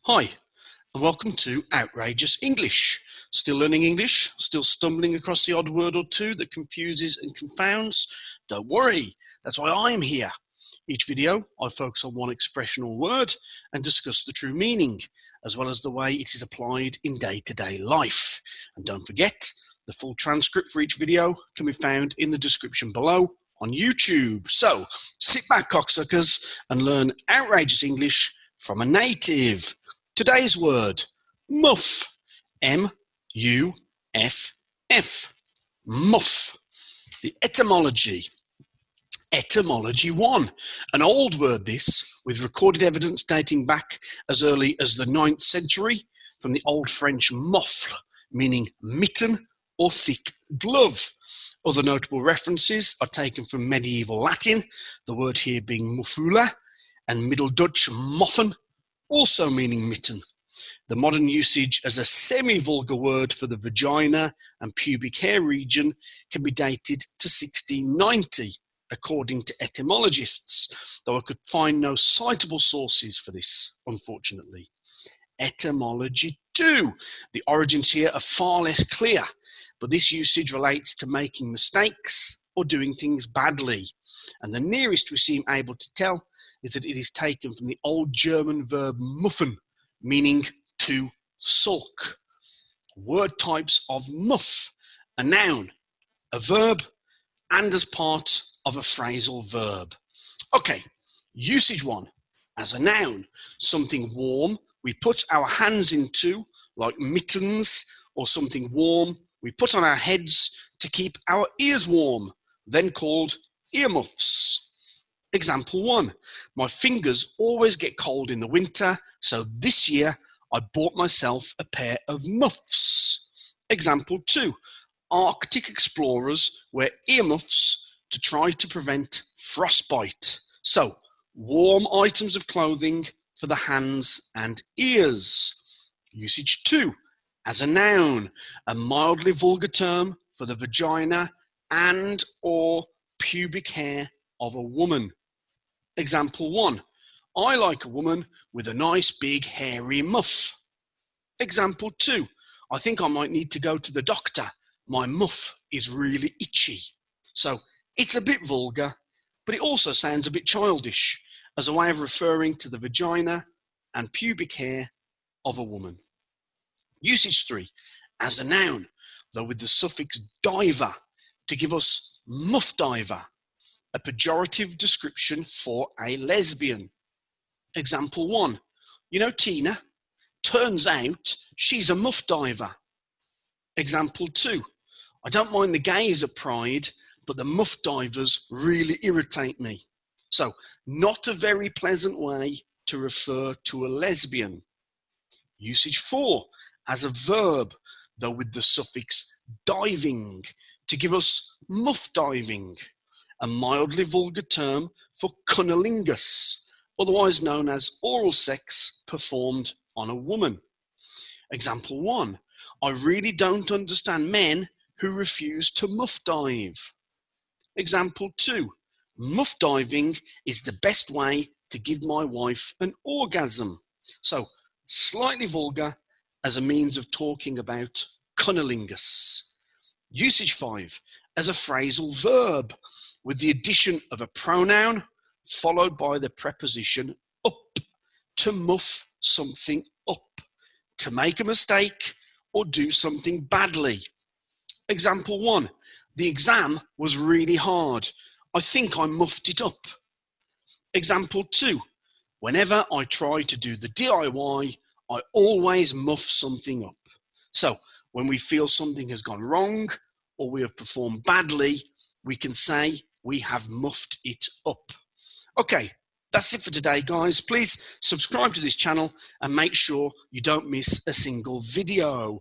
Hi, and welcome to Outrageous English. Still learning English? Still stumbling across the odd word or two that confuses and confounds? Don't worry, that's why I'm here. Each video, I focus on one expression or word and discuss the true meaning, as well as the way it is applied in day-to-day life. And don't forget, the full transcript for each video can be found in the description below on YouTube. So, sit back, cocksuckers, and learn outrageous English from a native. Today's word, muff, M-U-F-F, muff. The etymology, etymology 1, an old word this, with recorded evidence dating back as early as the 9th century from the Old French moffle, meaning mitten or thick glove. Other notable references are taken from medieval Latin, the word here being muffula, and Middle Dutch moffen, also meaning mitten. The modern usage as a semi-vulgar word for the vagina and pubic hair region can be dated to 1690, according to etymologists, though I could find no citable sources for this, unfortunately. Etymology 2. The origins here are far less clear, but this usage relates to making mistakes or doing things badly, and the nearest we seem able to tell is that it is taken from the old German verb muffen, meaning to sulk. Word types of muff: a noun, a verb, and as part of a phrasal verb. Okay, usage 1. As a noun, something warm we put our hands into, like mittens, or something warm we put on our heads to keep our ears warm, then called earmuffs. Example 1. My fingers always get cold in the winter, so this year I bought myself a pair of muffs. Example 2. Arctic explorers wear earmuffs to try to prevent frostbite. So, warm items of clothing for the hands and ears. Usage 2. As a noun, a mildly vulgar term for the vagina and or pubic hair of a woman. Example 1. I like a woman with a nice big hairy muff. Example 2. I think I might need to go to the doctor. My muff is really itchy. So it's a bit vulgar, but it also sounds a bit childish as a way of referring to the vagina and pubic hair of a woman. Usage 3. As a noun, though with the suffix diver to give us muff diver, a pejorative description for a lesbian. Example 1. You know Tina? Turns out she's a muff diver. Example 2. I don't mind the gays at Pride, but the muff divers really irritate me. So, not a very pleasant way to refer to a lesbian. Usage 4. As a verb, though with the suffix diving to give us muff diving, a mildly vulgar term for cunnilingus, otherwise known as oral sex performed on a woman. Example 1. I really don't understand men who refuse to muff dive. Example 2. Muff diving is the best way to give my wife an orgasm. So, slightly vulgar as a means of talking about cunnilingus. Usage 5. As a phrasal verb, with the addition of a pronoun followed by the preposition up, to muff something up, to make a mistake or do something badly. Example 1. The exam was really hard. I think I muffed it up. Example 2. Whenever I try to do the DIY, I always muff something up. So, when we feel something has gone wrong or we have performed badly, we can say we have muffed it up. Okay, that's it for today, guys. Please subscribe to this channel and make sure you don't miss a single video.